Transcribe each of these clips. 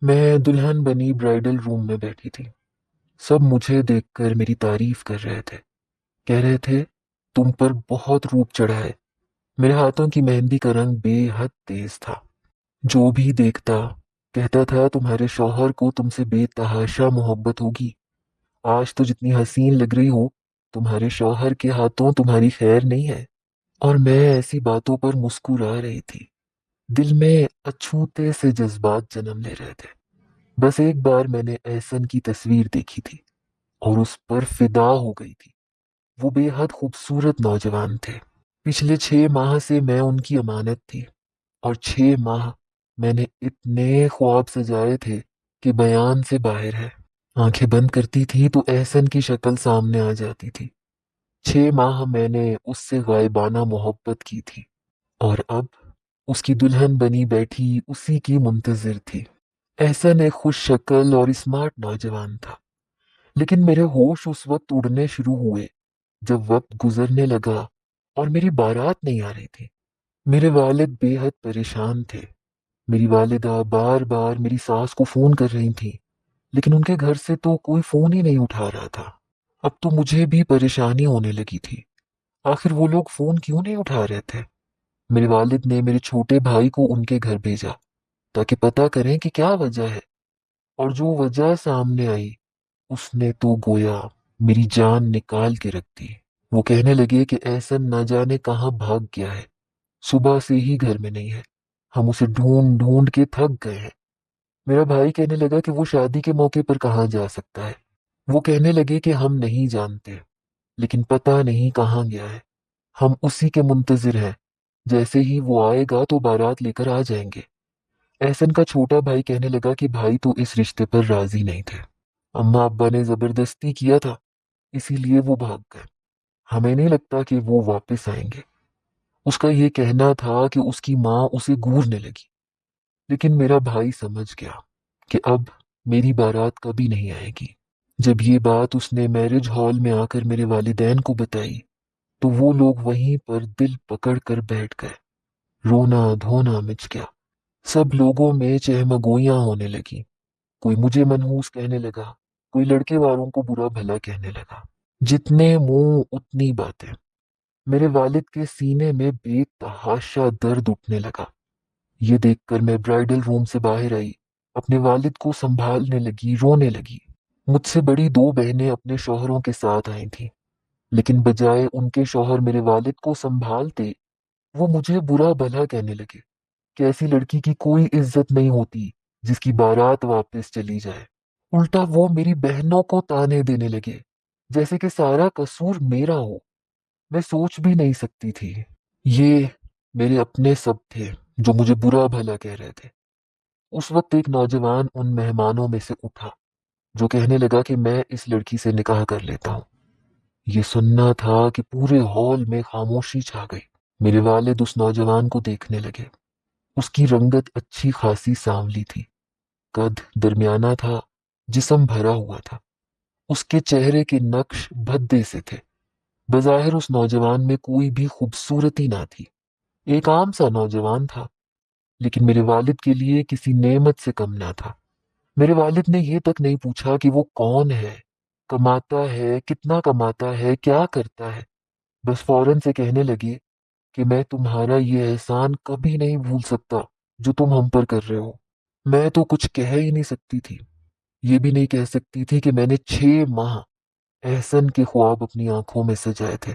میں دلہن بنی برائڈل روم میں بیٹھی تھی۔ سب مجھے دیکھ کر میری تعریف کر رہے تھے، کہہ رہے تھے تم پر بہت روپ چڑھا ہے۔ میرے ہاتھوں کی مہندی کا رنگ بے حد تیز تھا۔ جو بھی دیکھتا کہتا تھا تمہارے شوہر کو تم سے بے تحاشا محبت ہوگی۔ آج تو جتنی حسین لگ رہی ہو، تمہارے شوہر کے ہاتھوں تمہاری خیر نہیں ہے۔ اور میں ایسی باتوں پر مسکرا رہی تھی۔ دل میں اچھوتے سے جذبات جنم لے رہے تھے۔ بس ایک بار میں نے احسن کی تصویر دیکھی تھی اور اس پر فدا ہو گئی تھی۔ وہ بے حد خوبصورت نوجوان تھے۔ پچھلے 6 ماہ سے میں ان کی امانت تھی، اور 6 ماہ میں نے اتنے خواب سجائے تھے کہ بیان سے باہر ہے۔ آنکھیں بند کرتی تھی تو احسن کی شکل سامنے آ جاتی تھی۔ 6 ماہ میں نے اس سے غائبانہ محبت کی تھی، اور اب اس کی دلہن بنی بیٹھی اسی کی منتظر تھی۔ احسن ایک خوش شکل اور اسمارٹ نوجوان تھا، لیکن میرے ہوش اس وقت اڑنے شروع ہوئے جب وقت گزرنے لگا اور میری بارات نہیں آ رہی تھی۔ میرے والد بے حد پریشان تھے۔ میری والدہ بار بار میری ساس کو فون کر رہی تھی، لیکن ان کے گھر سے تو کوئی فون ہی نہیں اٹھا رہا تھا۔ اب تو مجھے بھی پریشانی ہونے لگی تھی، آخر وہ لوگ فون کیوں نہیں اٹھا رہے تھے؟ میرے والد نے میرے چھوٹے بھائی کو ان کے گھر بھیجا تاکہ پتہ کریں کہ کیا وجہ ہے، اور جو وجہ سامنے آئی اس نے تو گویا میری جان نکال کے رکھ دی۔ وہ کہنے لگے کہ احسن نہ جانے کہاں بھاگ گیا ہے، صبح سے ہی گھر میں نہیں ہے، ہم اسے ڈھونڈ ڈھونڈ کے تھک گئے ہیں۔ میرا بھائی کہنے لگا کہ وہ شادی کے موقع پر کہاں جا سکتا ہے۔ وہ کہنے لگے کہ ہم نہیں جانتے، لیکن پتہ نہیں کہاں گیا ہے، ہم اسی کے منتظر ہیں، جیسے ہی وہ آئے گا تو بارات لے کر آ جائیں گے۔ احسن کا چھوٹا بھائی کہنے لگا کہ بھائی تو اس رشتے پر راضی نہیں تھے، اماں ابا نے زبردستی کیا تھا، اسی لیے وہ بھاگ گئے، ہمیں نہیں لگتا کہ وہ واپس آئیں گے۔ اس کا یہ کہنا تھا کہ اس کی ماں اسے گورنے لگی، لیکن میرا بھائی سمجھ گیا کہ اب میری بارات کبھی نہیں آئے گی۔ جب یہ بات اس نے میرج ہال میں آ کر میرے والدین کو بتائی تو وہ لوگ وہیں پر دل پکڑ کر بیٹھ گئے۔ رونا دھونا مچ گیا، سب لوگوں میں چہمگوئیاں ہونے لگی۔ کوئی مجھے منحوس کہنے لگا، کوئی لڑکے والوں کو برا بھلا کہنے لگا۔ جتنے منہ اتنی باتیں۔ میرے والد کے سینے میں بے تحاشا درد اٹھنے لگا۔ یہ دیکھ کر میں برائڈل روم سے باہر آئی، اپنے والد کو سنبھالنے لگی، رونے لگی۔ مجھ سے بڑی 2 بہنیں اپنے شوہروں کے ساتھ آئی تھیں، لیکن بجائے ان کے شوہر میرے والد کو سنبھالتے، وہ مجھے برا بھلا کہنے لگے کہ ایسی لڑکی کی کوئی عزت نہیں ہوتی جس کی بارات واپس چلی جائے۔ الٹا وہ میری بہنوں کو تانے دینے لگے جیسے کہ سارا قصور میرا ہو۔ میں سوچ بھی نہیں سکتی تھی۔ یہ میرے اپنے سب تھے جو مجھے برا بھلا کہہ رہے تھے۔ اس وقت ایک نوجوان ان مہمانوں میں سے اٹھا جو کہنے لگا کہ میں اس لڑکی سے نکاح کر لیتا ہوں۔ یہ سننا تھا کہ پورے ہال میں خاموشی چھا گئی۔ میرے والد اس نوجوان کو دیکھنے لگے۔ اس کی رنگت اچھی خاصی سانولی تھی، قد درمیانہ تھا، جسم بھرا ہوا تھا، اس کے چہرے کے نقش بھدے سے تھے۔ بظاہر اس نوجوان میں کوئی بھی خوبصورتی نہ تھی، ایک عام سا نوجوان تھا، لیکن میرے والد کے لیے کسی نعمت سے کم نہ تھا۔ میرے والد نے یہ تک نہیں پوچھا کہ وہ کون ہے، کماتا ہے، کتنا کماتا ہے، کیا کرتا ہے۔ بس فوراً سے کہنے لگے کہ میں تمہارا یہ احسان کبھی نہیں بھول سکتا جو تم ہم پر کر رہے ہو۔ میں تو کچھ کہہ ہی نہیں سکتی تھی، یہ بھی نہیں کہہ سکتی تھی کہ میں نے 6 ماہ احسن کے خواب اپنی آنکھوں میں سجائے تھے،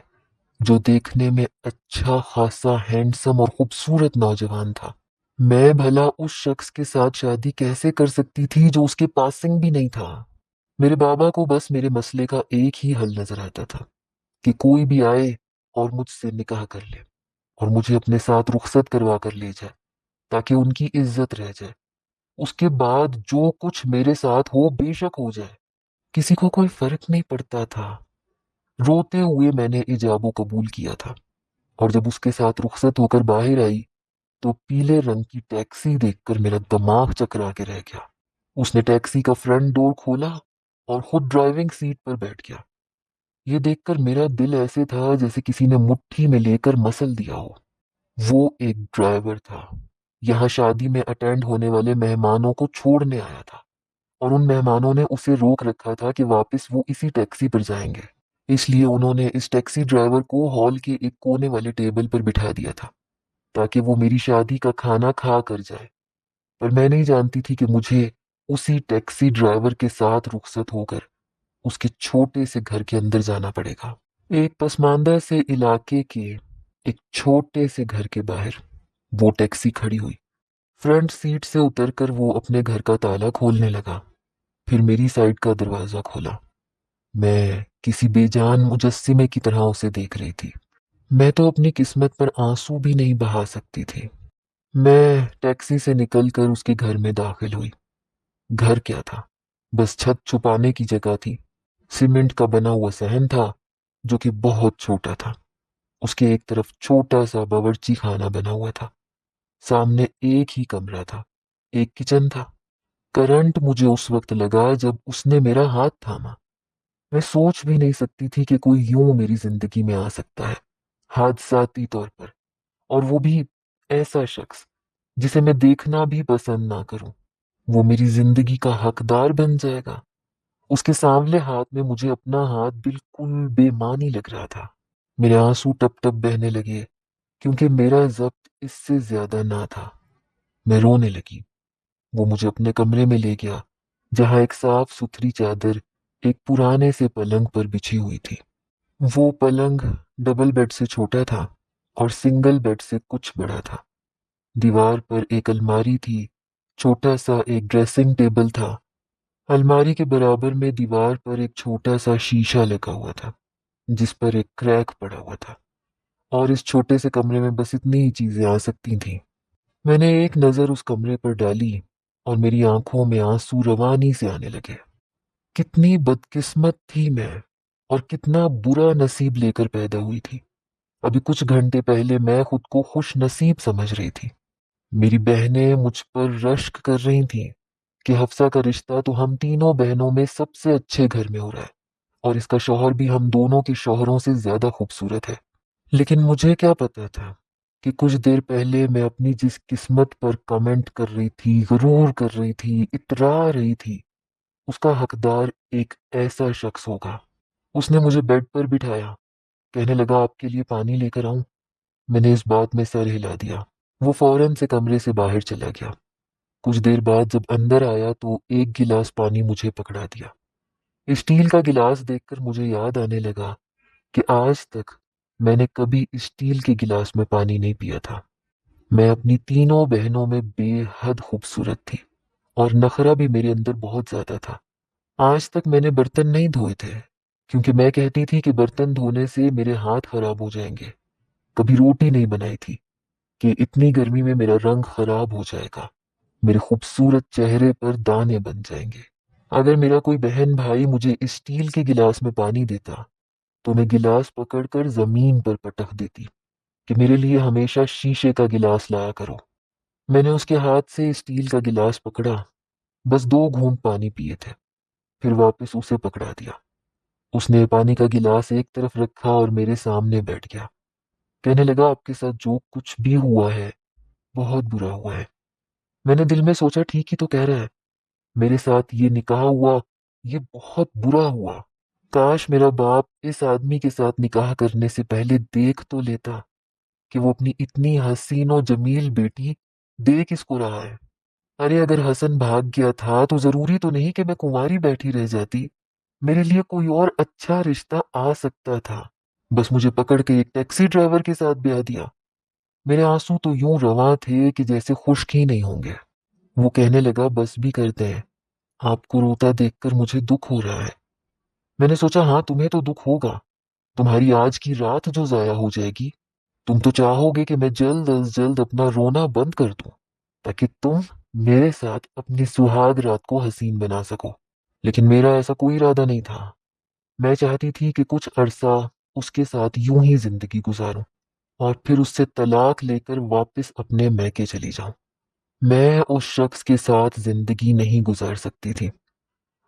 جو دیکھنے میں اچھا خاصا ہینڈسم اور خوبصورت نوجوان تھا۔ میں بھلا اس شخص کے ساتھ شادی کیسے کر سکتی تھی جو اس کے پاسنگ بھی نہیں تھا؟ میرے بابا کو بس میرے مسئلے کا ایک ہی حل نظر آتا تھا کہ کوئی بھی آئے اور مجھ سے نکاح کر لے اور مجھے اپنے ساتھ رخصت کروا کر لے جائے تاکہ ان کی عزت رہ جائے۔ اس کے بعد جو کچھ میرے ساتھ ہو بے شک ہو جائے، کسی کو کوئی فرق نہیں پڑتا تھا۔ روتے ہوئے میں نے ایجاب و قبول کیا تھا، اور جب اس کے ساتھ رخصت ہو کر باہر آئی تو پیلے رنگ کی ٹیکسی دیکھ کر میرا دماغ چکرا کے رہ گیا۔ اس نے ٹیکسی کا فرنٹ ڈور کھولا اور خود ڈرائیونگ سیٹ پر بیٹھ گیا۔ یہ دیکھ کر میرا دل ایسے تھا جیسے کسی نے مٹھی میں لے کر مسل دیا ہو۔ وہ ایک ڈرائیور تھا، یہاں شادی میں اٹینڈ ہونے والے مہمانوں کو چھوڑنے آیا تھا، اور ان مہمانوں نے اسے روک رکھا تھا کہ واپس وہ اسی ٹیکسی پر جائیں گے۔ اس لیے انہوں نے اس ٹیکسی ڈرائیور کو ہال کے ایک کونے والے ٹیبل پر بٹھا دیا تھا تاکہ وہ میری شادی کا کھانا کھا کر جائے۔ پر میں نہیں جانتی تھی کہ مجھے اسی ٹیکسی ڈرائیور کے ساتھ رخصت ہو کر اس کے چھوٹے سے گھر کے اندر جانا پڑے گا۔ ایک پسماندہ سے علاقے کے ایک چھوٹے سے گھر کے باہر وہ ٹیکسی کھڑی ہوئی۔ فرنٹ سیٹ سے اتر کر وہ اپنے گھر کا تالا کھولنے لگا، پھر میری سائڈ کا دروازہ کھولا۔ میں کسی بے جان مجسمے کی طرح اسے دیکھ رہی تھی۔ میں تو اپنی قسمت پر آنسو بھی نہیں بہا سکتی تھی۔ میں ٹیکسی سے نکل کر اس کے گھر میں داخل ہوئی۔ گھر کیا تھا، بس چھت چھپانے کی جگہ تھی۔ سیمنٹ کا بنا ہوا صحن تھا جو کہ بہت چھوٹا تھا۔ اس کے ایک طرف چھوٹا سا باورچی خانہ بنا ہوا تھا۔ سامنے ایک ہی کمرہ تھا، ایک کچن تھا۔ کرنٹ مجھے اس وقت لگا جب اس نے میرا ہاتھ تھاما۔ میں سوچ بھی نہیں سکتی تھی کہ کوئی یوں میری زندگی میں آ سکتا ہے، حادثاتی طور پر، اور وہ بھی ایسا شخص جسے میں دیکھنا بھی پسند نہ کروں۔ وہ میری زندگی کا حقدار بن جائے گا۔ اس کے سانولے ہاتھ میں مجھے اپنا ہاتھ بالکل بے معنی لگ رہا تھا۔ میرے آنسو ٹپ ٹپ بہنے لگے کیونکہ میرا ضبط اس سے زیادہ نہ تھا۔ میں رونے لگی۔ وہ مجھے اپنے کمرے میں لے گیا جہاں ایک صاف ستھری چادر ایک پرانے سے پلنگ پر بچھی ہوئی تھی۔ وہ پلنگ ڈبل بیڈ سے چھوٹا تھا اور سنگل بیڈ سے کچھ بڑا تھا۔ دیوار پر ایک الماری تھی، چھوٹا سا ایک ڈریسنگ ٹیبل تھا۔ الماری کے برابر میں دیوار پر ایک چھوٹا سا شیشہ لگا ہوا تھا جس پر ایک کریک پڑا ہوا تھا، اور اس چھوٹے سے کمرے میں بس اتنی ہی چیزیں آ سکتی تھیں۔ میں نے ایک نظر اس کمرے پر ڈالی اور میری آنکھوں میں آنسو روانی سے آنے لگے۔ کتنی بدقسمت تھی میں، اور کتنا برا نصیب لے کر پیدا ہوئی تھی۔ ابھی کچھ گھنٹے پہلے میں خود کو خوش نصیب سمجھ رہی تھی۔ میری بہنیں مجھ پر رشک کر رہی تھیں کہ حفصہ کا رشتہ تو ہم تینوں بہنوں میں سب سے اچھے گھر میں ہو رہا ہے، اور اس کا شوہر بھی ہم دونوں کے شوہروں سے زیادہ خوبصورت ہے۔ لیکن مجھے کیا پتا تھا کہ کچھ دیر پہلے میں اپنی جس قسمت پر کمنٹ کر رہی تھی، غرور کر رہی تھی، اترا رہی تھی، اس کا حقدار ایک ایسا شخص ہوگا۔ اس نے مجھے بیڈ پر بٹھایا، کہنے لگا آپ کے لیے پانی لے کر آؤں؟ میں نے اس بات میں سر ہلا دیا۔ وہ فوراً سے کمرے سے باہر چلا گیا۔ کچھ دیر بعد جب اندر آیا تو ایک گلاس پانی مجھے پکڑا دیا۔ اسٹیل کا گلاس دیکھ کر مجھے یاد آنے لگا کہ آج تک میں نے کبھی اسٹیل کے گلاس میں پانی نہیں پیا تھا۔ میں اپنی تینوں بہنوں میں بے حد خوبصورت تھی، اور نخرہ بھی میرے اندر بہت زیادہ تھا۔ آج تک میں نے برتن نہیں دھوئے تھے کیونکہ میں کہتی تھی کہ برتن دھونے سے میرے ہاتھ خراب ہو جائیں گے۔ کبھی روٹی نہیں بنائی تھی کہ اتنی گرمی میں میرا رنگ خراب ہو جائے گا، میرے خوبصورت چہرے پر دانے بن جائیں گے۔ اگر میرا کوئی بہن بھائی مجھے اسٹیل کے گلاس میں پانی دیتا تو میں گلاس پکڑ کر زمین پر پٹک دیتی کہ میرے لیے ہمیشہ شیشے کا گلاس لایا کرو۔ میں نے اس کے ہاتھ سے اسٹیل کا گلاس پکڑا، بس 2 گھونٹ پانی پیے تھے، پھر واپس اسے پکڑا دیا۔ اس نے پانی کا گلاس ایک طرف رکھا اور میرے سامنے بیٹھ گیا۔ کہنے لگا آپ کے ساتھ جو کچھ بھی ہوا ہے بہت برا ہوا ہے۔ میں نے دل میں سوچا ٹھیک ہی تو کہہ رہا ہے، میرے ساتھ یہ نکاح ہوا، یہ بہت برا ہوا۔ کاش میرا باپ اس آدمی کے ساتھ نکاح کرنے سے پہلے دیکھ تو لیتا کہ وہ اپنی اتنی حسین و جمیل بیٹی دے کس کو رہا ہے۔ ارے اگر حسن بھاگ گیا تھا تو ضروری تو نہیں کہ میں کنواری بیٹھی رہ جاتی۔ میرے لیے کوئی اور اچھا رشتہ آ سکتا تھا، بس مجھے پکڑ کے ایک ٹیکسی ڈرائیور کے ساتھ بیاہ دیا۔ میرے آنسو تو یوں رواں تھے کہ جیسے خشک ہی نہیں ہوں گے۔ وہ کہنے لگا بس بھی کرتے ہیں، آپ کو روتا دیکھ کر مجھے دکھ ہو رہا ہے۔ میں نے سوچا ہاں تمہیں تو دکھ ہوگا، تمہاری آج کی رات جو ضائع ہو جائے گی، تم تو چاہو گے کہ میں جلد از جلد اپنا رونا بند کر دوں تاکہ تم میرے ساتھ اپنی سہاگ رات کو حسین بنا سکو۔ لیکن میرا ایسا کوئی ارادہ نہیں تھا۔ میں چاہتی تھی کہ کچھ عرصہ اس کے ساتھ یوں ہی زندگی گزاروں اور پھر اس سے طلاق لے کر واپس اپنے میکے چلی جاؤں۔ میں اس شخص کے ساتھ زندگی نہیں گزار سکتی تھی۔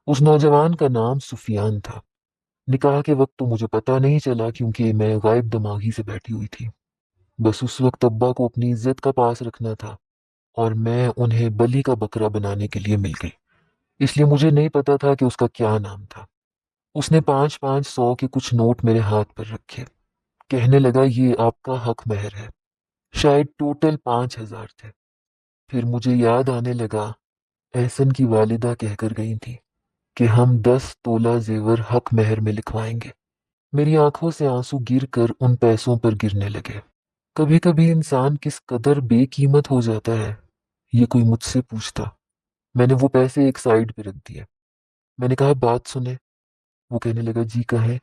اس نوجوان کا نام سفیان تھا۔ نکاح کے وقت تو مجھے پتہ نہیں چلا کیونکہ میں غائب دماغی سے بیٹھی ہوئی تھی۔ بس اس وقت ابا کو اپنی عزت کا پاس رکھنا تھا اور میں انہیں بلی کا بکرا بنانے کے لیے مل گئی، اس لیے مجھے نہیں پتا تھا کہ اس کا کیا نام تھا۔ اس نے 500 کے کچھ نوٹ میرے ہاتھ پر رکھے، کہنے لگا یہ آپ کا حق مہر ہے۔ شاید ٹوٹل 5,000 تھے۔ پھر مجھے یاد آنے لگا احسن کی والدہ کہہ کر گئی تھی کہ ہم 10 تولہ زیور حق مہر میں لکھوائیں گے۔ میری آنکھوں سے آنسو گر کر ان پیسوں پر گرنے لگے۔ کبھی کبھی انسان کس قدر بے قیمت ہو جاتا ہے، یہ کوئی مجھ سے پوچھتا۔ میں نے وہ پیسے ایک سائڈ پہ رکھ دیے۔ میں نے کہا بات سنیں۔ وہ کہنے لگا جی کہیں۔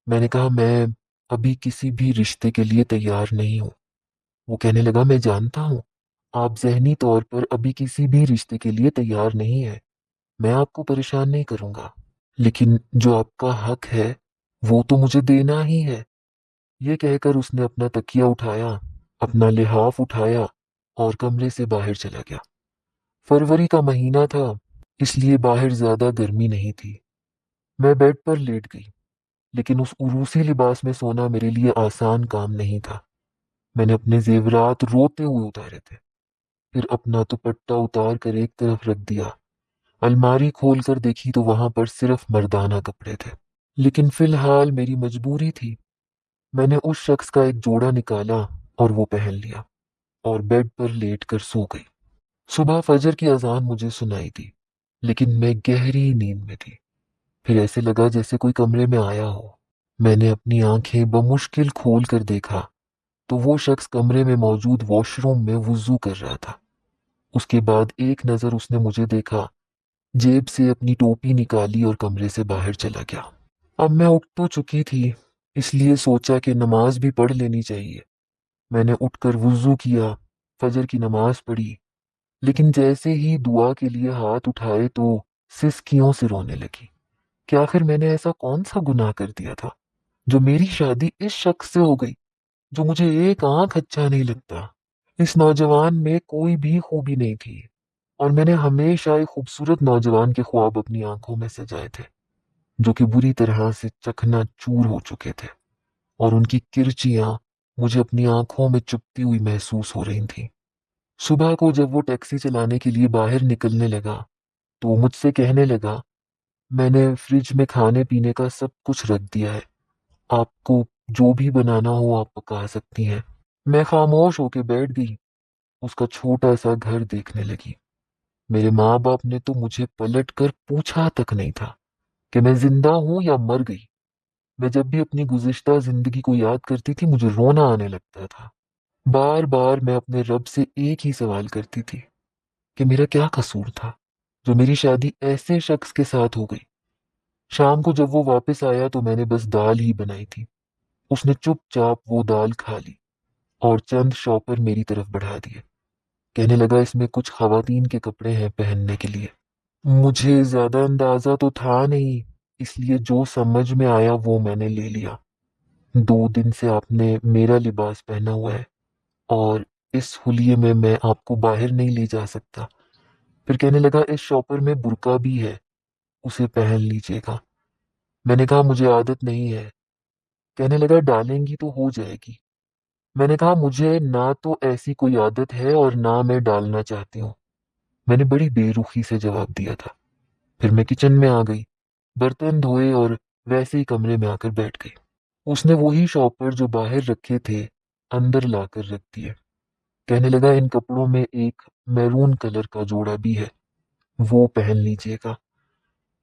میں نے کہا میں ابھی کسی بھی رشتے کے لیے تیار نہیں ہوں۔ وہ کہنے لگا میں جانتا ہوں آپ ذہنی طور پر ابھی کسی بھی رشتے کے لیے تیار نہیں ہے، میں آپ کو پریشان نہیں کروں گا، لیکن جو آپ کا حق ہے وہ تو مجھے دینا ہی ہے۔ یہ کہہ کر اس نے اپنا تکیہ اٹھایا، اپنا لحاف اٹھایا اور کمرے سے باہر چلا گیا۔ فروری کا مہینہ تھا، اس لیے باہر زیادہ گرمی نہیں تھی۔ میں بیڈ پر لیٹ گئی، لیکن اس عروسی لباس میں سونا میرے لیے آسان کام نہیں تھا۔ میں نے اپنے زیورات روتے ہوئے اتارے تھے، پھر اپنا دوپٹہ اتار کر ایک طرف رکھ دیا۔ الماری کھول کر دیکھی تو وہاں پر صرف مردانہ کپڑے تھے، لیکن فی الحال میری مجبوری تھی۔ میں نے اس شخص کا ایک جوڑا نکالا اور وہ پہن لیا اور بیڈ پر لیٹ کر سو گئی۔ صبح فجر کی اذان مجھے سنائی دی، لیکن میں گہری نیند میں تھی۔ پھر ایسے لگا جیسے کوئی کمرے میں آیا ہو۔ میں نے اپنی آنکھیں بمشکل کھول کر دیکھا تو وہ شخص کمرے میں موجود واش روم میں وضو کر رہا تھا۔ اس کے بعد ایک نظر اس نے مجھے دیکھا، جیب سے اپنی ٹوپی نکالی اور کمرے سے باہر چلا گیا۔ اب میں اٹھ تو چکی تھی، اس لیے سوچا کہ نماز بھی پڑھ لینی چاہیے۔ میں نے اٹھ کر وضو کیا، فجر کی نماز پڑھی، لیکن جیسے ہی دعا کے لیے ہاتھ اٹھائے تو سسکیوں سے رونے لگی کہ آخر میں نے ایسا کون سا گناہ کر دیا تھا جو میری شادی اس شخص سے ہو گئی جو مجھے ایک آنکھ اچھا نہیں لگتا۔ اس نوجوان میں کوئی بھی خوبی نہیں تھی، اور میں نے ہمیشہ ایک خوبصورت نوجوان کے خواب اپنی آنکھوں میں سجائے تھے جو کہ بری طرح سے چکنا چور ہو چکے تھے، اور ان کی کرچیاں مجھے اپنی آنکھوں میں چپتی ہوئی محسوس ہو رہی تھیں۔ صبح کو جب وہ ٹیکسی چلانے کے لیے باہر نکلنے لگا تو وہ مجھ سے کہنے لگا میں نے فریج میں کھانے پینے کا سب کچھ رکھ دیا ہے، آپ کو جو بھی بنانا ہو آپ پکا سکتی ہیں۔ میں خاموش ہو کے بیٹھ گئی، اس کا چھوٹا سا گھر دیکھنے لگی۔ میرے ماں باپ نے تو مجھے پلٹ کر پوچھا تک نہیں تھا کہ میں زندہ ہوں یا مر گئی۔ میں جب بھی اپنی گزشتہ زندگی کو یاد کرتی تھی مجھے رونا آنے لگتا تھا۔ بار بار میں اپنے رب سے ایک ہی سوال کرتی تھی کہ میرا کیا قصور تھا جو میری شادی ایسے شخص کے ساتھ ہو گئی۔ شام کو جب وہ واپس آیا تو میں نے بس دال ہی بنائی تھی۔ اس نے چپ چاپ وہ دال کھا لی اور چند شاپر میری طرف بڑھا دیے، کہنے لگا اس میں کچھ خواتین کے کپڑے ہیں پہننے کے لیے۔ مجھے زیادہ اندازہ تو تھا نہیں، اس لیے جو سمجھ میں آیا وہ میں نے لے لیا۔ 2 دن سے آپ نے میرا لباس پہنا ہوا ہے اور اس حلیے میں میں آپ کو باہر نہیں لے جا سکتا۔ پھر کہنے لگا اس شاپر میں برقع بھی ہے، اسے پہن لیجیے گا۔ میں نے کہا مجھے عادت نہیں ہے۔ کہنے لگا ڈالیں گی تو ہو جائے گی۔ میں نے کہا مجھے نہ تو ایسی کوئی عادت ہے اور نہ میں ڈالنا چاہتی ہوں۔ میں نے بڑی بے رخی سے جواب دیا تھا۔ پھر میں کچن میں آ گئی، برتن دھوئے اور ویسے ہی کمرے میں آ کر بیٹھ گئی۔ اس نے وہی شاپر جو باہر رکھے تھے اندر لا کر رکھ دیے۔ کہنے لگا ان کپڑوں میں ایک میرون کلر کا جوڑا بھی ہے، وہ پہن لیجیے گا۔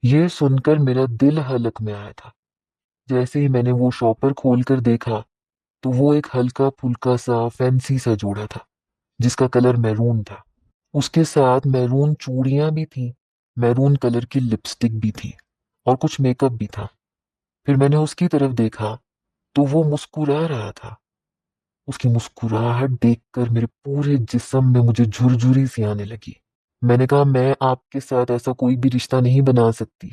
یہ سن کر میرا دل حلق میں آیا تھا۔ جیسے ہی میں نے وہ شاپر کھول کر دیکھا تو وہ ایک ہلکا پھلکا سا فینسی سا جوڑا تھا جس کا کلر میرون تھا۔ اس کے ساتھ میرون چوڑیاں بھی تھیں، میرون کلر کی لپسٹک بھی تھی اور کچھ میک اپ بھی تھا۔ پھر میں نے اس کی طرف دیکھا تو وہ مسکرا رہا تھا۔ اس کی مسکراہٹ دیکھ کر میرے پورے جسم میں مجھے جھرجھری سی آنے لگی۔ میں نے کہا میں آپ کے ساتھ ایسا کوئی بھی رشتہ نہیں بنا سکتی۔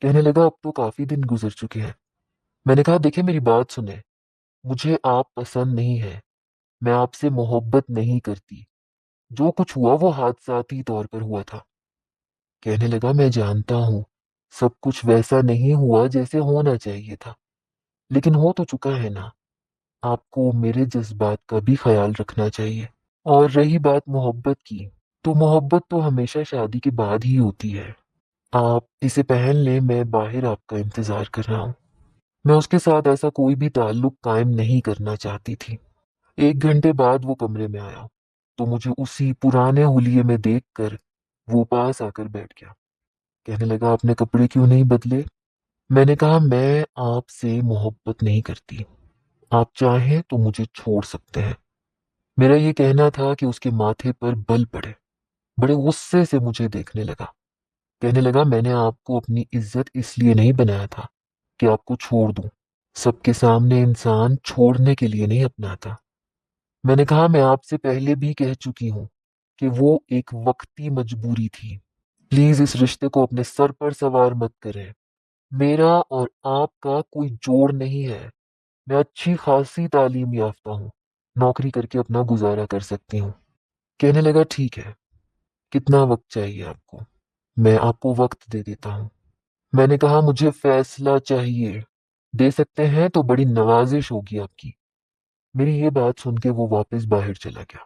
کہنے لگا اب تو کافی دن گزر چکے ہیں۔ میں نے کہا دیکھیں میری بات سنیں، مجھے آپ پسند نہیں ہے، میں آپ سے محبت نہیں کرتی، جو کچھ ہوا وہ حادثاتی طور پر ہوا تھا۔ کہنے لگا میں جانتا ہوں سب کچھ ویسا نہیں ہوا جیسے ہونا چاہیے تھا، لیکن ہو تو چکا ہے نا، آپ کو میرے جذبات کا بھی خیال رکھنا چاہیے۔ اور رہی بات محبت کی، تو محبت تو ہمیشہ شادی کے بعد ہی ہوتی ہے۔ آپ اسے پہن لیں، میں باہر آپ کا انتظار کر رہا ہوں۔ میں اس کے ساتھ ایسا کوئی بھی تعلق قائم نہیں کرنا چاہتی تھی۔ 1 گھنٹے بعد وہ کمرے میں آیا تو مجھے اسی پرانے حلیے میں دیکھ کر وہ پاس آ کر بیٹھ گیا۔ کہنے لگا آپ نے کپڑے کیوں نہیں بدلے؟ میں نے کہا میں آپ سے محبت نہیں کرتی، آپ چاہیں تو مجھے چھوڑ سکتے ہیں۔ میرا یہ کہنا تھا کہ اس کے ماتھے پر بل پڑے۔ بڑے غصے سے مجھے دیکھنے لگا، کہنے لگا میں نے آپ کو اپنی عزت اس لیے نہیں بنایا تھا کہ آپ کو چھوڑ دوں۔ سب کے سامنے انسان چھوڑنے کے لیے نہیں اپناتا۔ میں نے کہا میں آپ سے پہلے بھی کہہ چکی ہوں کہ وہ ایک وقتی مجبوری تھی۔ پلیز اس رشتے کو اپنے سر پر سوار مت کریں۔ میرا اور آپ کا کوئی جوڑ نہیں ہے۔ میں اچھی خاصی تعلیم یافتہ ہوں، نوکری کر کے اپنا گزارا کر سکتی ہوں۔ کہنے لگا ٹھیک ہے، کتنا وقت چاہیے آپ کو؟ میں آپ کو وقت دے دیتا ہوں۔ میں نے کہا مجھے فیصلہ چاہیے، دے سکتے ہیں تو بڑی نوازش ہوگی آپ کی۔ میری یہ بات سن کے وہ واپس باہر چلا گیا۔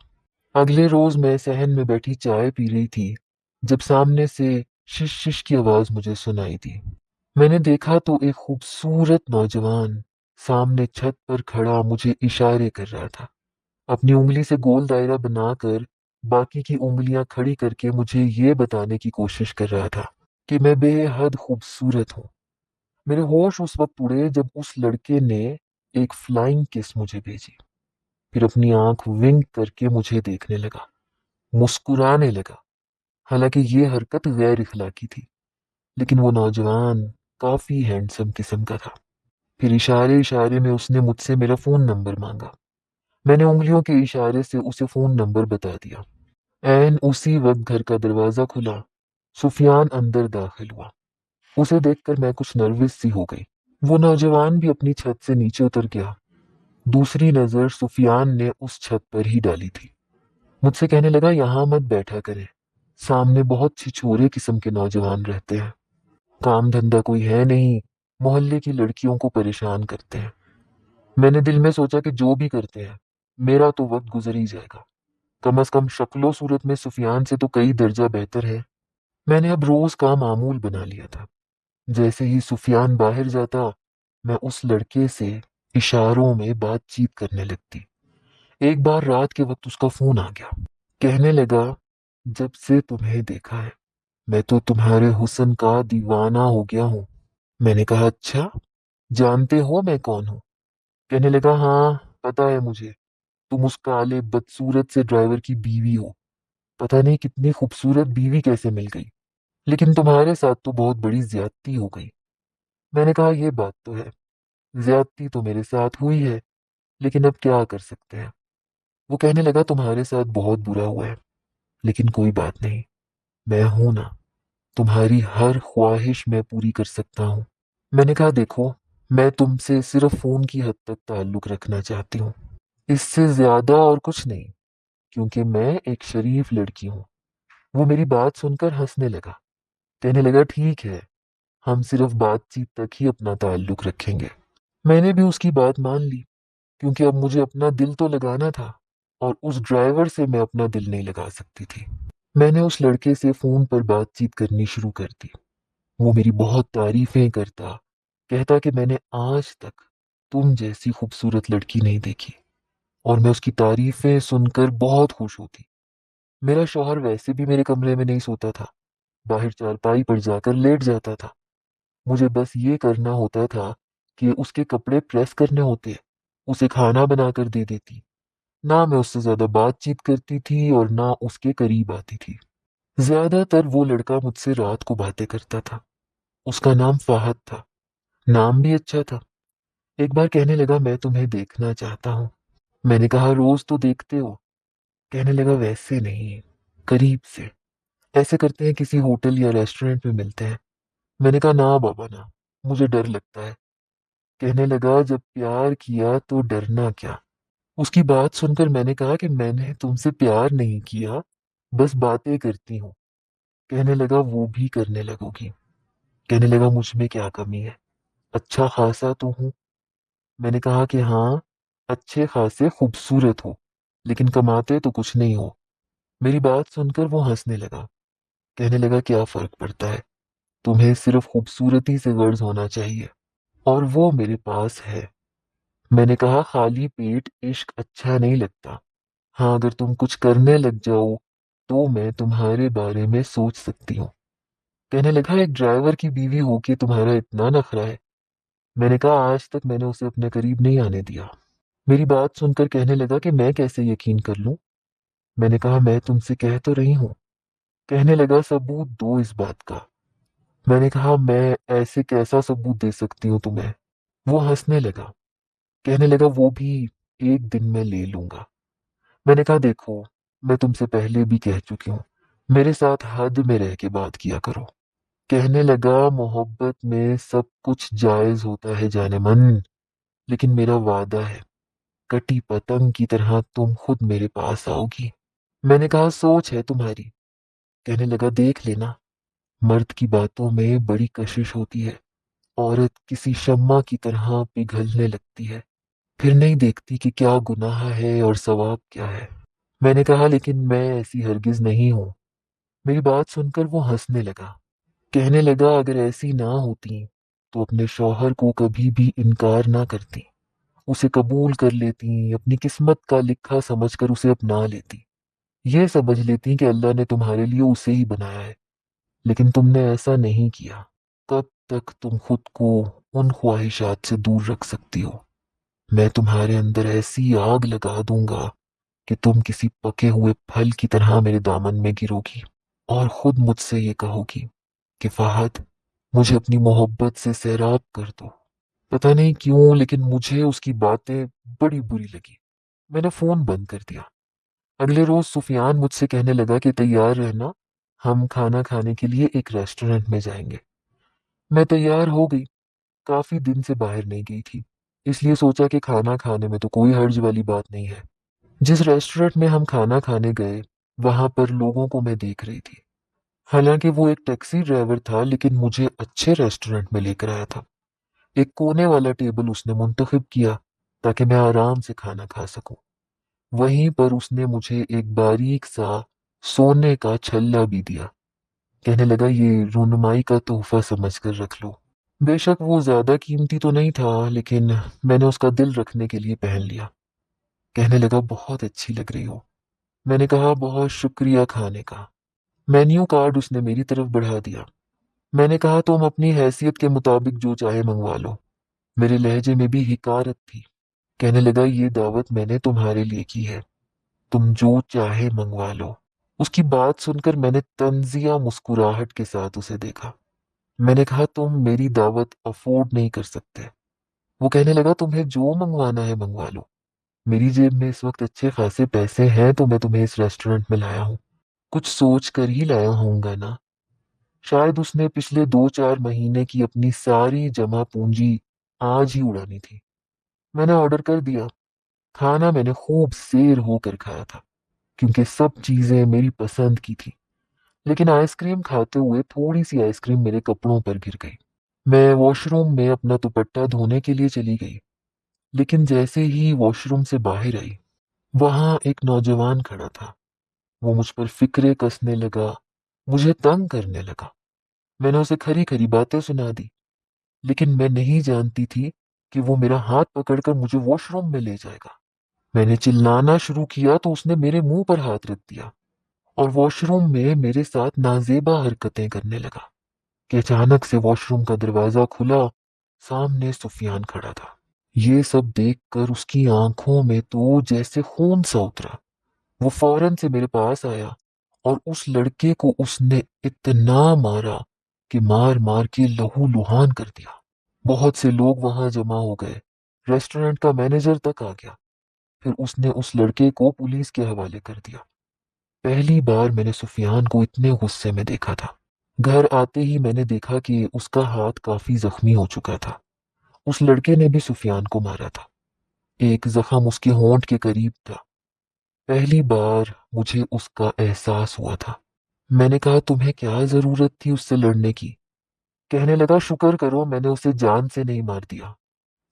اگلے روز میں صحن میں بیٹھی چائے پی رہی تھی جب سامنے سے شش شش کی آواز مجھے سنائی دی۔ میں نے دیکھا تو ایک خوبصورت نوجوان سامنے چھت پر کھڑا مجھے اشارے کر رہا تھا۔ اپنی انگلی سے گول دائرہ بنا کر باقی کی انگلیاں کھڑی کر کے مجھے یہ بتانے کی کوشش کر رہا تھا کہ میں بے حد خوبصورت ہوں۔ میرے ہوش اس وقت اڑے جب اس لڑکے نے ایک فلائنگ کس مجھے بھیجی، پھر اپنی آنکھ ونک کر کے مجھے دیکھنے لگا، مسکرانے لگا۔ حالانکہ یہ حرکت غیر اخلاقی تھی، لیکن وہ نوجوان کافی ہینڈسم قسم کا تھا۔ پھر اشارے اشارے میں اس نے مجھ سے میرا فون نمبر مانگا۔ میں نے انگلیوں کے اشارے سے اسے فون نمبر بتا دیا۔ عین اسی وقت گھر کا دروازہ کھلا، سفیان اندر داخل ہوا۔ اسے دیکھ کر میں کچھ نروس سی ہو گئی۔ وہ نوجوان بھی اپنی چھت سے نیچے اتر گیا۔ دوسری نظر سفیان نے اس چھت پر ہی ڈالی تھی۔ مجھ سے کہنے لگا یہاں مت بیٹھا کریں، سامنے بہت چھچورے قسم کے نوجوان رہتے ہیں، کام دھندا کوئی ہے نہیں، محلے کی لڑکیوں کو پریشان کرتے ہیں۔ میں نے دل میں سوچا کہ جو بھی کرتے ہیں میرا تو وقت گزر ہی جائے گا، کم از کم شکل و صورت میں سفیان سے تو کئی درجہ بہتر ہے۔ میں نے اب روز کا معمول بنا لیا تھا، جیسے ہی سفیان باہر جاتا میں اس لڑکے سے اشاروں میں بات چیت کرنے لگتی۔ ایک بار رات کے وقت اس کا فون آ گیا، کہنے لگا جب سے تمہیں دیکھا ہے میں تو تمہارے حسن کا دیوانہ ہو گیا ہوں۔ میں نے کہا اچھا، جانتے ہو میں کون ہوں؟ کہنے لگا ہاں پتا ہے مجھے، تم اس کالے بدصورت سے ڈرائیور کی بیوی ہو۔ پتہ نہیں کتنی خوبصورت بیوی کیسے مل گئی، لیکن تمہارے ساتھ تو بہت بڑی زیادتی ہو گئی۔ میں نے کہا یہ بات تو ہے، زیادتی تو میرے ساتھ ہوئی ہے، لیکن اب کیا کر سکتے ہیں۔ وہ کہنے لگا تمہارے ساتھ بہت برا ہوا ہے، لیکن کوئی بات نہیں، میں ہوں نا، تمہاری ہر خواہش میں پوری کر سکتا ہوں۔ میں نے کہا دیکھو، میں تم سے صرف فون کی حد تک تعلق رکھنا چاہتی ہوں، اس سے زیادہ اور کچھ نہیں، کیونکہ میں ایک شریف لڑکی ہوں۔ وہ میری بات سن کر ہنسنے لگا، کہنے لگا ٹھیک ہے، ہم صرف بات چیت تک ہی اپنا تعلق رکھیں گے۔ میں نے بھی اس کی بات مان لی، کیونکہ اب مجھے اپنا دل تو لگانا تھا، اور اس ڈرائیور سے میں اپنا دل نہیں لگا سکتی تھی۔ میں نے اس لڑکے سے فون پر بات چیت کرنی شروع کر دی۔ وہ میری بہت تعریفیں کرتا، کہتا کہ میں نے آج تک تم جیسی خوبصورت لڑکی نہیں دیکھی، اور میں اس کی تعریفیں سن کر بہت خوش ہوتی۔ میرا شوہر ویسے بھی میرے کمرے میں نہیں سوتا تھا، باہر چارپائی پر جا کر لیٹ جاتا تھا۔ مجھے بس یہ کرنا ہوتا تھا کہ اس کے کپڑے پریس کرنے ہوتے، اسے کھانا بنا کر دے دیتی۔ نہ میں اس سے زیادہ بات چیت کرتی تھی اور نہ اس کے قریب آتی تھی۔ زیادہ تر وہ لڑکا مجھ سے رات کو باتیں کرتا تھا۔ اس کا نام فہد تھا، نام بھی اچھا تھا۔ ایک بار کہنے لگا میں تمہیں دیکھنا چاہتا ہوں۔ میں نے کہا روز تو دیکھتے ہو۔ کہنے لگا ویسے نہیں، قریب سے، ایسے کرتے ہیں کسی ہوٹل یا ریسٹورنٹ میں ملتے ہیں۔ میں نے کہا نہ بابا نہ، مجھے ڈر لگتا ہے۔ کہنے لگا جب پیار کیا تو ڈرنا کیا۔ اس کی بات سن کر میں نے کہا کہ میں نے تم سے پیار نہیں کیا، بس باتیں کرتی ہوں۔ کہنے لگا وہ بھی کرنے لگو گی؟ کہنے لگا مجھ میں کیا کمی ہے، اچھا خاصا تو ہوں۔ میں نے کہا کہ ہاں، اچھے خاصے خوبصورت ہو، لیکن کماتے تو کچھ نہیں ہو۔ میری بات سن کر وہ ہنسنے لگا، کہنے لگا کیا فرق پڑتا ہے، تمہیں صرف خوبصورتی سے غرض ہونا چاہیے، اور وہ میرے پاس ہے۔ میں نے کہا خالی پیٹ عشق اچھا نہیں لگتا، ہاں اگر تم کچھ کرنے لگ جاؤ تو میں تمہارے بارے میں سوچ سکتی ہوں۔ کہنے لگا ایک ڈرائیور کی بیوی ہو کے تمہارا اتنا نخرہ ہے۔ میں نے کہا آج تک میں نے اسے اپنے قریب نہیں آنے دیا۔ میری بات سن کر کہنے لگا کہ میں کیسے یقین کر لوں؟ میں نے کہا میں تم سے کہہ تو رہی ہوں۔ کہنے لگا ثبوت دو اس بات کا۔ میں نے کہا میں ایسے کیسا ثبوت دے سکتی ہوں تمہیں؟ وہ ہنسنے لگا، کہنے لگا وہ بھی ایک دن میں لے لوں گا۔ میں نے کہا دیکھو میں تم سے پہلے بھی کہہ چکی ہوں، میرے ساتھ حد میں رہ کے بات کیا کرو۔ کہنے لگا محبت میں سب کچھ جائز ہوتا ہے جانے من، لیکن میرا وعدہ ہے کٹی پتنگ کی طرح تم خود میرے پاس آؤ گی۔ میں نے کہا سوچ ہے تمہاری۔ کہنے لگا دیکھ لینا، مرد کی باتوں میں بڑی کشش ہوتی ہے، عورت کسی شمع کی طرح پگھلنے لگتی ہے، پھر نہیں دیکھتی کہ کیا گناہ ہے اور ثواب کیا ہے۔ میں نے کہا لیکن میں ایسی ہرگز نہیں ہوں۔ میری بات سن کر وہ ہنسنے لگا، کہنے لگا اگر ایسی نہ ہوتی تو اپنے شوہر کو کبھی بھی انکار نہ کرتی، اسے قبول کر لیتی، اپنی قسمت کا لکھا سمجھ کر اسے اپنا لیتی، یہ سمجھ لیتی کہ اللہ نے تمہارے لیے اسے ہی بنایا ہے، لیکن تم نے ایسا نہیں کیا۔ کب تک تم خود کو ان خواہشات سے دور رکھ سکتی ہو؟ میں تمہارے اندر ایسی آگ لگا دوں گا کہ تم کسی پکے ہوئے پھل کی طرح میرے دامن میں گرو گی اور خود مجھ سے یہ کہو گی کہ فہد مجھے اپنی محبت سے سیراب کر دو۔ پتہ نہیں کیوں لیکن مجھے اس کی باتیں بڑی بری لگی۔ میں نے فون بند کر دیا۔ اگلے روز سفیان مجھ سے کہنے لگا کہ تیار رہنا، ہم کھانا کھانے کے لیے ایک ریسٹورنٹ میں جائیں گے۔ میں تیار ہو گئی، کافی دن سے باہر نہیں گئی تھی، اس لیے سوچا کہ کھانا کھانے میں تو کوئی حرج والی بات نہیں ہے۔ جس ریسٹورنٹ میں ہم کھانا کھانے گئے وہاں پر لوگوں کو میں دیکھ رہی تھی، حالانکہ وہ ایک ٹیکسی ڈرائیور تھا لیکن مجھے اچھے ریسٹورنٹ میں لے کر آیا تھا۔ ایک کونے والا ٹیبل اس نے منتخب کیا تاکہ میں آرام سے کھانا کھا سکوں۔ وہیں پر اس نے مجھے ایک باریک سا سونے کا چھلا بھی دیا، کہنے لگا یہ رونمائی کا تحفہ سمجھ کر رکھ لو۔ بے شک وہ زیادہ قیمتی تو نہیں تھا لیکن میں نے اس کا دل رکھنے کے لیے پہن لیا۔ کہنے لگا بہت اچھی لگ رہی ہو۔ میں نے کہا بہت شکریہ کھانے کا۔ مینیو کارڈ اس نے میری طرف بڑھا دیا۔ میں نے کہا تم اپنی حیثیت کے مطابق جو چاہے منگوا لو۔ میرے لہجے میں بھی حکارت تھی۔ کہنے لگا یہ دعوت میں نے تمہارے لیے کی ہے، تم جو چاہے منگوا لو۔ اس کی بات سن کر میں نے طنزیہ مسکراہٹ کے ساتھ اسے دیکھا۔ میں نے کہا تم میری دعوت افورڈ نہیں کر سکتے۔ وہ کہنے لگا تمہیں جو منگوانا ہے منگوا لو، میری جیب میں اس وقت اچھے خاصے پیسے ہیں تو میں تمہیں اس ریسٹورنٹ میں لایا ہوں، کچھ سوچ کر ہی لایا ہوں گا نا۔ شاید اس نے پچھلے 2-4 مہینے کی اپنی ساری جمع پونجی آج ہی اڑانی تھی۔ میں نے آرڈر کر دیا۔ کھانا میں نے خوب سیر ہو کر کھایا تھا کیونکہ سب چیزیں میری پسند کی تھی، لیکن آئس کریم کھاتے ہوئے تھوڑی سی آئس کریم میرے کپڑوں پر گر گئی۔ میں واش روم میں اپنا دوپٹہ دھونے کے لیے چلی گئی، لیکن جیسے ہی واش روم سے باہر آئی وہاں ایک نوجوان کھڑا تھا۔ وہ مجھ پر فکرے کسنے لگا، مجھے تنگ کرنے لگا۔ میں نے اسے کھری کھری باتیں سنا دی، لیکن میں نہیں جانتی تھی کہ وہ میرا ہاتھ پکڑ کر مجھے واش روم میں لے جائے گا۔ میں نے چلانا شروع کیا تو اس نے میرے منہ پر ہاتھ رکھ دیا اور واش روم میں میرے ساتھ نازیبا حرکتیں کرنے لگا کہ اچانک سے واش روم کا دروازہ کھلا، سامنے سفیان کھڑا تھا۔ یہ سب دیکھ کر اس کی آنکھوں میں تو جیسے خون سا اترا۔ وہ فوراً سے میرے پاس آیا اور اس لڑکے کو اس نے اتنا مارا کہ مار مار کے لہو لہان کر دیا۔ بہت سے لوگ وہاں جمع ہو گئے، ریسٹورنٹ کا مینیجر تک آ گیا۔ پھر اس نے اس لڑکے کو پولیس کے حوالے کر دیا۔ پہلی بار میں نے سفیان کو اتنے غصے میں دیکھا تھا۔ گھر آتے ہی میں نے دیکھا کہ اس کا ہاتھ کافی زخمی ہو چکا تھا۔ اس لڑکے نے بھی سفیان کو مارا تھا، ایک زخم اس کے ہونٹ کے قریب تھا۔ پہلی بار مجھے اس کا احساس ہوا تھا۔ میں نے کہا تمہیں کیا ضرورت تھی اس سے لڑنے کی؟ کہنے لگا شکر کرو میں نے اسے جان سے نہیں مار دیا۔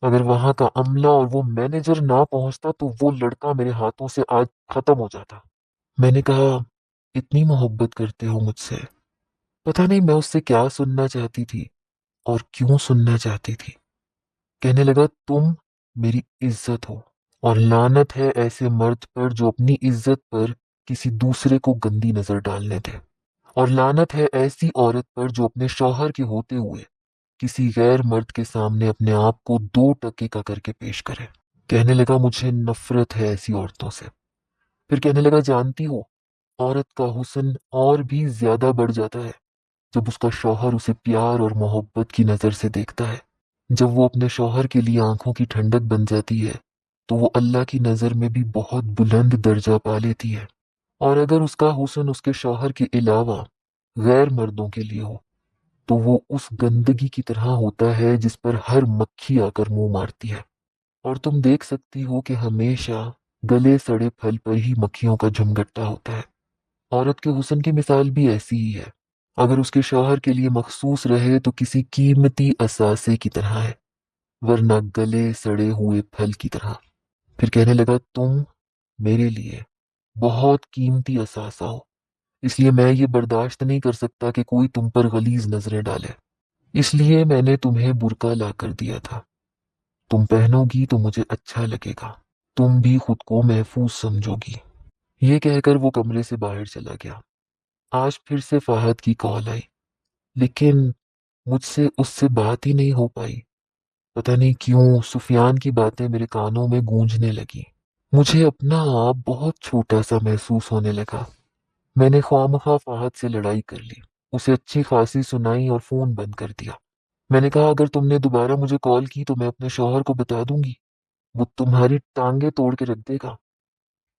اگر وہاں کا عملہ اور وہ مینیجر نہ پہنچتا تو وہ لڑکا میرے ہاتھوں سے آج ختم ہو جاتا۔ میں نے کہا، اتنی محبت کرتے ہو مجھ سے؟ پتہ نہیں میں اس سے کیا سننا چاہتی تھی اور کیوں سننا چاہتی تھی۔ کہنے لگا، تم میری عزت ہو، اور لعنت ہے ایسے مرد پر جو اپنی عزت پر کسی دوسرے کو گندی نظر ڈالنے دے، اور لعنت ہے ایسی عورت پر جو اپنے شوہر کے ہوتے ہوئے کسی غیر مرد کے سامنے اپنے آپ کو 2 ٹکے کا کر کے پیش کرے۔ کہنے لگا، مجھے نفرت ہے ایسی عورتوں سے۔ پھر کہنے لگا، جانتی ہو، عورت کا حسن اور بھی زیادہ بڑھ جاتا ہے جب اس کا شوہر اسے پیار اور محبت کی نظر سے دیکھتا ہے۔ جب وہ اپنے شوہر کے لیے آنکھوں کی ٹھنڈک بن جاتی ہے تو وہ اللہ کی نظر میں بھی بہت بلند درجہ پا لیتی ہے۔ اور اگر اس کا حسن اس کے شوہر کے علاوہ غیر مردوں کے لیے ہو تو وہ اس گندگی کی طرح ہوتا ہے جس پر ہر مکھی آ کر منہ مارتی ہے۔ اور تم دیکھ سکتی ہو کہ ہمیشہ گلے سڑے پھل پر ہی مکھیوں کا جھمگٹا ہوتا ہے۔ عورت کے حسن کی مثال بھی ایسی ہی ہے، اگر اس کے شوہر کے لیے مخصوص رہے تو کسی قیمتی اثاثے کی طرح ہے، ورنہ گلے سڑے ہوئے پھل کی طرح۔ پھر کہنے لگا، تم میرے لیے بہت قیمتی اثاثہ ہو، اس لیے میں یہ برداشت نہیں کر سکتا کہ کوئی تم پر غلیظ نظریں ڈالے، اس لیے میں نے تمہیں برقع لا کر دیا تھا۔ تم پہنو گی تو مجھے اچھا لگے گا، تم بھی خود کو محفوظ سمجھو گی۔ یہ کہہ کر وہ کمرے سے باہر چلا گیا۔ آج پھر سے فہد کی کال آئی، لیکن مجھ سے اس سے بات ہی نہیں ہو پائی۔ پتہ نہیں کیوں سفیان کی باتیں میرے کانوں میں گونجنے لگی۔ مجھے اپنا آپ بہت چھوٹا سا محسوس ہونے لگا۔ میں نے خواہ فہد سے لڑائی کر لی، اسے اچھی خاصی سنائی اور فون بند کر دیا۔ میں نے کہا، اگر تم نے دوبارہ مجھے کال کی تو میں اپنے شوہر کو بتا دوں گی، وہ تمہاری ٹانگیں توڑ کے رکھ دے گا۔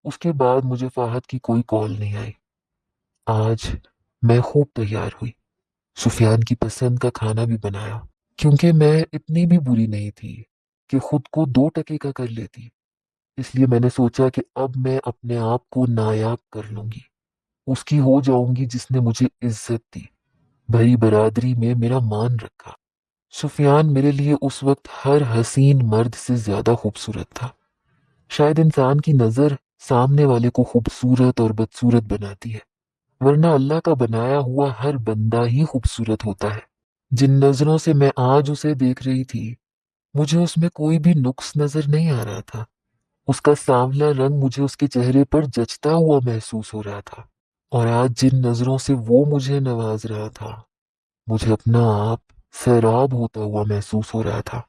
اس کے بعد مجھے فہد کی کوئی کال نہیں آئی۔ آج میں خوب تیار ہوئی، سفیان کی پسند کا کھانا بھی بنایا، کیونکہ میں اتنی بھی بری نہیں تھی کہ خود کو 2 ٹکے کا کر لیتی۔ اس لیے میں نے سوچا کہ اب میں اپنے آپ کو نایاب کر لوں گی، اس کی ہو جاؤں گی جس نے مجھے عزت دی، بھری برادری میں میرا مان رکھا۔ سفیان میرے لیے اس وقت ہر حسین مرد سے زیادہ خوبصورت تھا۔ شاید انسان کی نظر سامنے والے کو خوبصورت اور بدصورت بناتی ہے، ورنہ اللہ کا بنایا ہوا ہر بندہ ہی خوبصورت ہوتا ہے۔ جن نظروں سے میں آج اسے دیکھ رہی تھی، مجھے اس میں کوئی بھی نقص نظر نہیں آ رہا تھا۔ اس کا سانولا رنگ مجھے اس کے چہرے پر جچتا ہوا محسوس ہو رہا تھا، اور آج جن نظروں سے وہ مجھے نواز رہا تھا، مجھے اپنا آپ سیراب ہوتا ہوا محسوس ہو رہا تھا۔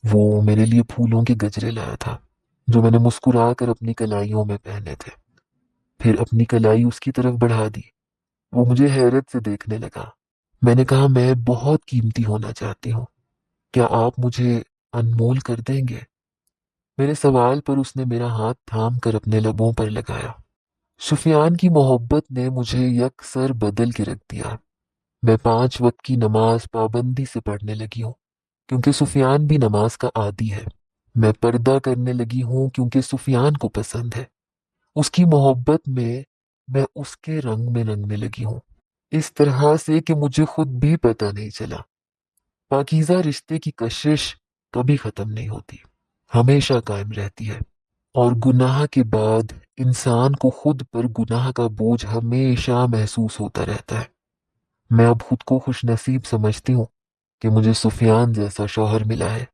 وہ میرے لیے پھولوں کے گجرے لایا تھا جو میں نے مسکرا کر اپنی کلائیوں میں پہنے تھے۔ پھر اپنی کلائی اس کی طرف بڑھا دی۔ وہ مجھے حیرت سے دیکھنے لگا۔ میں نے کہا، میں بہت قیمتی ہونا چاہتی ہوں، کیا آپ مجھے انمول کر دیں گے؟ میرے سوال پر اس نے میرا ہاتھ تھام کر اپنے لبوں پر لگایا۔ سفیان کی محبت نے مجھے یکسر بدل کے رکھ دیا۔ میں 5 وقت کی نماز پابندی سے پڑھنے لگی ہوں کیونکہ سفیان بھی نماز کا عادی ہے۔ میں پردہ کرنے لگی ہوں کیونکہ سفیان کو پسند ہے۔ اس کی محبت میں اس کے رنگ میں رنگنے لگی ہوں، اس طرح سے کہ مجھے خود بھی پتہ نہیں چلا۔ پاکیزہ رشتے کی کشش کبھی ختم نہیں ہوتی، ہمیشہ قائم رہتی ہے، اور گناہ کے بعد انسان کو خود پر گناہ کا بوجھ ہمیشہ محسوس ہوتا رہتا ہے۔ میں اب خود کو خوش نصیب سمجھتی ہوں کہ مجھے سفیان جیسا شوہر ملا ہے۔